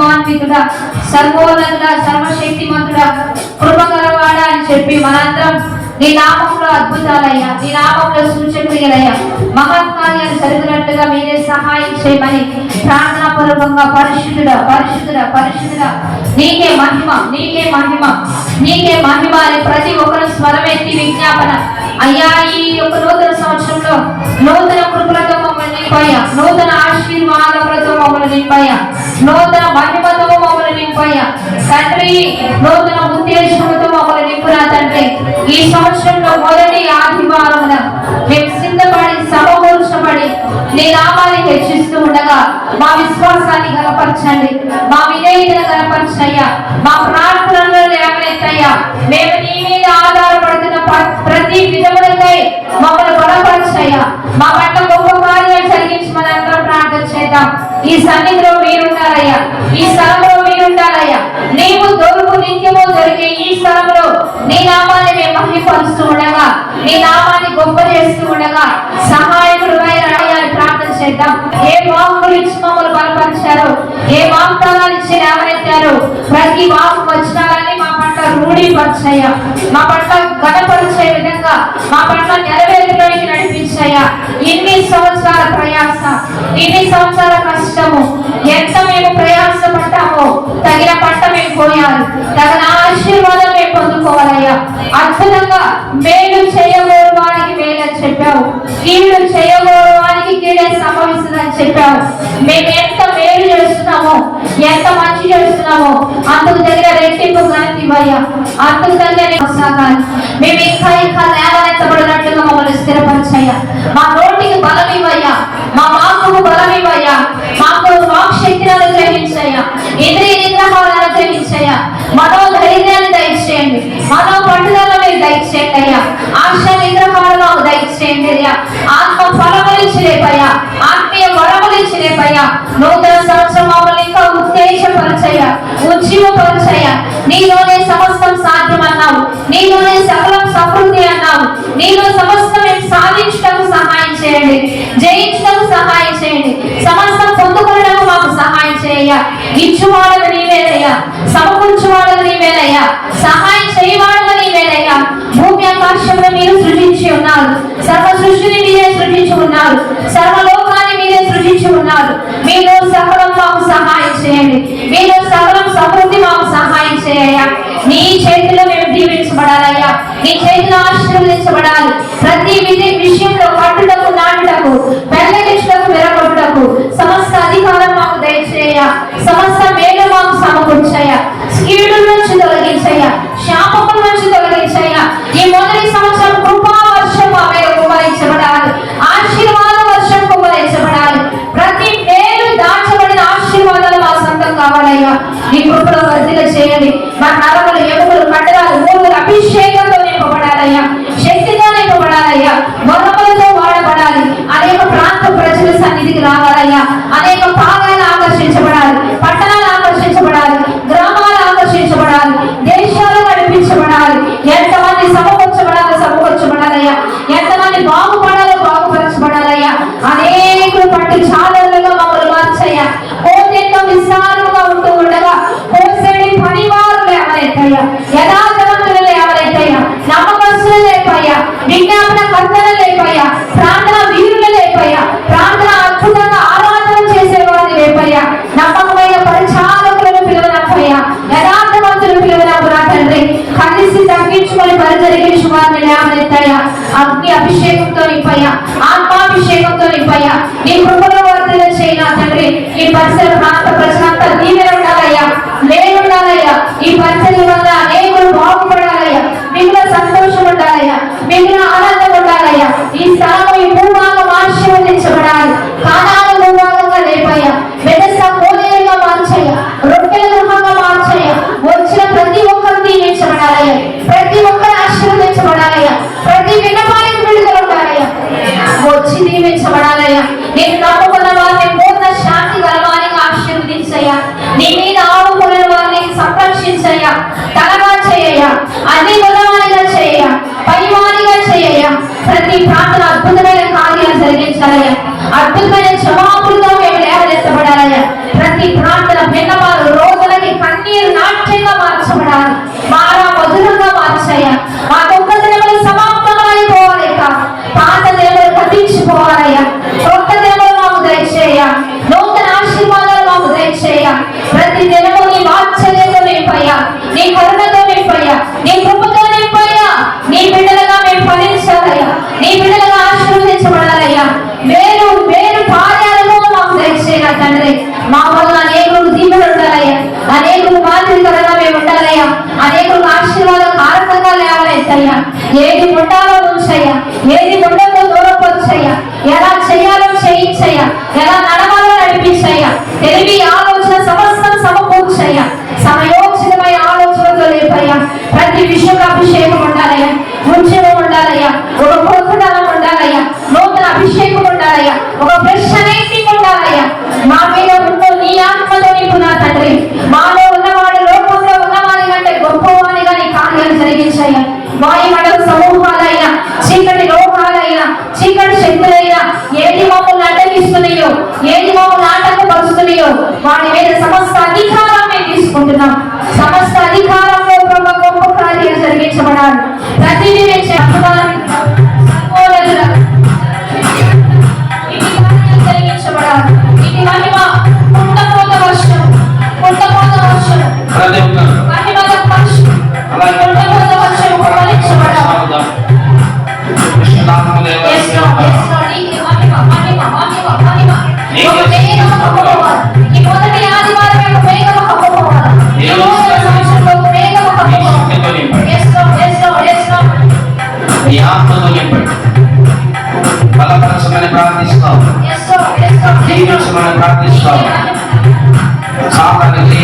మహిమాన్వితుడా, సర్వోన్నతుడా, సర్వశక్తిమంతుడా, కృపగలవాడా అని చెప్పి మనందరం నీ నామంలో అద్భుతాలయ్యా, నీ నామంలో సూచక్రియలయ్యా, మహత్కార్యాలు జరిగినట్టుగా మీరే సహాయం చేయమని ప్రార్థనా పూర్వకంగా పరిశుద్ధుడా పరిశుద్ధుడా పరిశుద్ధుడా నీకే మహిమ, నీకే మహిమ, నీకే మహిమ అని ప్రతి ఒక్కరు స్వరమెత్తి విజ్ఞాపన. అయ్యా, ఈ యొక్క నూతన సంవత్సరంలో నూతన కృపలతో మమ్మల్ని నింపాయా, నూతన ఆశీర్వాదములతో మమ్మల్ని నింపాయా, నూతన మహిమతో మమ్మల్ని నింపాయా తండ్రి, నూతన ఉద్దేశంతో మమ్మల్ని నింపునా తండ్రి. ఈ సంవత్సరంలో మొదటి ఆదివారమున మేము సిద్ధపడి సమకూర్చబడి నీ నామాన్ని హెచ్చిస్తూ ఉండగా మా విశ్వాసాన్ని గనపరచండి, మా విధేయతను గనపరచయ్యా, మా ప్రార్థనలో లేవనెత్తయ్యా. మేము నీ మీద ఆధారపడుతున్న ప్రతి విధములకై మమ్మల్ని బలపరచయ్యా, మా పట్ల గొప్ప కార్యాలు జరిగించమని అందరం ప్రార్థన చేద్దాం. ఈ సన్నిధిలో మీరుండాలయ్యా, ఈ స్థలంలో మీరుండాలయ్యా. నీవు దొరుకు నిత్యము దొరికే ఈ స్థలంలో నీ నామాన్ని మేము మహిమపరుస్తూ ఉండగా, నీ నామాన్ని గొప్ప చేస్తూ ఉండగా సహాయకుడు రాయాలని ప్రార్థన చేద్దాం. ఏ వాక్కులు ఇచ్చి మమ్మల్ని బలపరిచారో, ఏ వాగ్దానాలు ఇచ్చి లేవనెత్తారో ప్రతి వాక్కు వచనాలని మా పట్ల రూఢీపరిచయ్యా, మా పట్ల ఘనపరిచే విధంగా మా పట్ల నెరవేరులోకి నడిపించయ్యా. ఇన్ని సంవత్సరాల ప్రయాస, ఇన్ని సంవత్సరాల కష్టము, ఎంత మేము ప్రయాస పడ్డామో తగిన పంట మేము పోయాలి, తగిన ఆశీర్వాదం మేము పొందుకోవాలయ్యా. అద్భుతంగా మేలు చేయగోరు వారికి మేలని చెప్పావు, కీడు చేయగోరు వారికి కీడే సంభవిస్తుందని చెప్పావు. మేము ఎంత మేలు చేస్తున్నామో, ఎంత మంచి చేస్తున్నామో అందుకు దగ్గర రెట్టింపు ఘనతివయ్యా, అందుకు దగ్గర మేము ఇంకా ఇంకా లేవనెత్తబడినట్లుగా మమ్మల్ని స్థిరపరచయ్యా. మా నోటికి బలం ఇవ్వయ్యా, మా వాక్కుకు బలం ఇవ్వయ్యా, మాకు వాక్ శక్తిని అనుగ్రహించయ్యా, ఇంద్రియ నిగ్రహాలను అనుగ్రహించయ్యా, మనోధైర్యాన్ని దయచేయండి, మనో పట్టుదల మీరు దయచేయండి అయ్యా, ఆశ నిగ్రహాలు మాకు దయచేయండి అయ్యా, ఆత్మ ఫలములు ఇచ్చిరేపయ్యా, ఆత్మీయ వరములు ఇచ్చిరేపయ్యా. నూతన సంవత్సరం మమ్మల్ని ఇంకా ఉత్తేజపరచయ్యా, ఉజ్జీవపరచయ్యా. నీలోనే సమస్తం సాధ్యమన్నావు, నీలోనే సకలం సమృద్ధి అన్నావు, నీలో సమస్తం మేము సాధించడానికి సహాయం చేయండి, జయించడానికి సహాయం చేయండి, సమస్తం పొందుకోవడానికి మాకు సహాయం చేయ్యా. ఇచ్చువాడగా నీవేనయ్యా, సమకూర్చువాడగా నీవేనయ్యా, సహాయం చేయవాడగా నీవేనయ్యా. భూమి ఆకాశంలో మీరు సృజించి ఉన్నారు, సర్వ సృష్టిని మీరే సృజించి ఉన్నారు, సర్వలోకాన్ని మీరే సృజించి ఉన్నారు. మీలో సకలం మాకు సహాయం చేయండి, మీలో సకలం సమృద్ధి మాకు సహాయం చేయ్యా. నీ చేతిలో మేము దీవించబడాలయ్యా, నీ చేతిలో ఆశీర్వదించబడాలి. ప్రతి విషయంలో కట్టుటకు, నాటుటకు, పెళ్ళగించుటకు, విరగొట్టుటకు సమస్త అధికారం మాకు దయచేయ, సమస్త మేలు మాకు సమకూర్చయ్యా. కీడు నుంచి తొలగించయ్యా, శాపముల నుంచి తొలగించయ్యా. ఈ మొదటి సంవత్సరం కృపా వర్షం మా మీద కుమ్మరించబడాలి, ఆశీర్వాద వర్షం కుమ్మరించబడాలి. ప్రతి మేలు దాచబడిన ఆశీర్వాదాలు మా సొంతం కావాలయ్యా. నీ కృపలో వర్ధిల చేయండి. మా నరములు, ఎముకలు, కండరాలు, మూడులు అభిషేకంతో నింపబడాలయ్యా, శక్తితో నింపబడాలయ్యా, వరములతో వాడబడాలి. అనేక ప్రాంత ప్రజల సన్నిధికి రావాలయ్యా, అనేక భాగాలు ఆకర్షించబడాలి, పట్టణాలు ఆకర్షించబడాలి, గ్రామాలు ఆకర్షించబడాలి, దేశాలు నడిపించబడాలి. ఎంతమంది సమకూర్చబడాలయ్యా, ఎంతమంది బాగుపడాలో బాగుపరచబడాలయ్యా. అనేకులు పట్టు చాదరులుగా మమ్మల్ని మార్చయ్యా. కోతెంతో విశాలంగా ఉంటూ ఉండగా కోసేడి పనివారులు ఎవరైతయ్యా, యథార్థవంతులు ఎవరైతయ్యా, నమ్మకస్తులు లేపయ్యా, విజ్ఞాపన కర్తలు లేపయ్యా, ప్రార్థన వీరులు లేపయ్యా, ప్రార్థన అద్భుతంగా ఆరాధన చేసేవారిని లేపయ్యా, నమ్మకమైన పరిచారకులను పిలువనప్పయ్యా, యథార్థవంతులు పిలువనప్పుడా తండ్రి. కలిసి తగ్గించుకొని పని జరిగించు వారిని లేవనెత్తయ్యా. అగ్ని అభిషేకంతో నింపయ్యా, ఆత్మాభిషేకంతో నింపయ్యా. నీ కృపలో వర్ధన చేయనా తండ్రి. ఈ పరిసర ప్రాంత ప్రజలంతా దీవెన ఉండాలయ్యా, లేనుండాలయ్యా. ఈ పరిసర వల్ల అనేకులు బాగుపడాలయ్యా, మిగిలిన సంతోషం ఉండాలయ్యా, మిగిలిన ఆనందం ఉండాలయ్యా. ఈ స్థలము, ఈ భూభాగం ఆశీర్వదించబడాలి. కానాలు భూభాగంగా లేపయ్యా, వెదస కోనేరుగా మార్చయ్యా, రొట్టెల గృహంగా మార్చయ్యా. వచ్చిన ప్రతి ఒక్కరు దీవించబడాలయ్యా, ప్రతి ఒక్కరు ఆశీర్వదించబడాలయ్యా, ప్రతి విన్నపానికి విడుదల ఉండాలయ్యా, వచ్చి దీవించబడాలయ్యా. నేను నమ్ముకున్న వారిని పూర్ణ శాంతి గలవారిగా ఆశీర్వదించయ్యా. నీ మీద ఆవుకున్న వారిని సంరక్షించయ్యా, తలగా చేయయ్యా, అన్ని గుణవారిగా చేయయ్యా, పైవారిగా చేయయ్యా. ప్రతి ప్రాంతంలో అద్భుతమైన కార్యాలు జరిగించాలయ్యా, అద్భుతమైన జవాబులతో మేము లేవనెత్తబడాలయ్యా. ప్రతి ప్రాంతన భిన్నపాలు అనేకులు మాదిరికరంగా మేము ఉండాలయ్యా. అనేకులకు ఆశీర్వాద కారకంగా లేవలేసయ్యా. ఏది ఉండాలో ఉంచయ్యా, ఏది ఉండదో దూరపరచయ్యా. ఎలా చేయాలో చేయించయ్యా, ఎలా నడవాలో నడిపించయ్యా. తెలివి ఆలోచన సమస్తం సమకూర్చయ్యా. సమయోచితమైన ఆలోచనతో లేపయ్యా. ప్రతి విషయంలో అభిషేకం ఉండాలయ్యా, ఉంచడం ఉండాలయ్యా, ఒక ప్రోత్సాహం ఉండాలయ్యా, నూతన అభిషేకం ఉండాలయ్యా, ఒక ఫ్రెష్ అనేటింగ్ ఉండాలయ్యా. మా మీద ఉందో నీ ఆత్మతో నీకు నా తండ్రి. మాలో ఉన్నవాడు లోకంలో ఉన్నవాని కంటే గొప్పవానిగా నీ కార్యాలు జరిగించయ్యా. వాయుమండల సమూహాలైనా, చీకటి లోకాలైనా, చీకటి శక్తులైనా ఏది మమ్మల్ని అడ్డగిస్తున్నాయో, ఏది మమ్మల్ని ఆటంకపరుస్తున్నాయో వాటి మీద సమస్త అధికారం మేము తీసుకుంటున్నాం. సమస్త అధికారంలో ప్రభు గొప్ప కార్యాలు జరిగించబడాలి. ప్రతిదీ మేము చెప్పాలని జరిగించబడాలి. ఇది మహిమ కుండపోత వర్షం, కుండపోత వర్షం, మహిమల వర్షం, కుండపోత వర్షం ఫలించబడాలి. ఆత్మతో నింపండి. బలపరచమని ప్రార్థిస్తాం, జీవించమని ప్రార్థిస్తాం. సాతానికి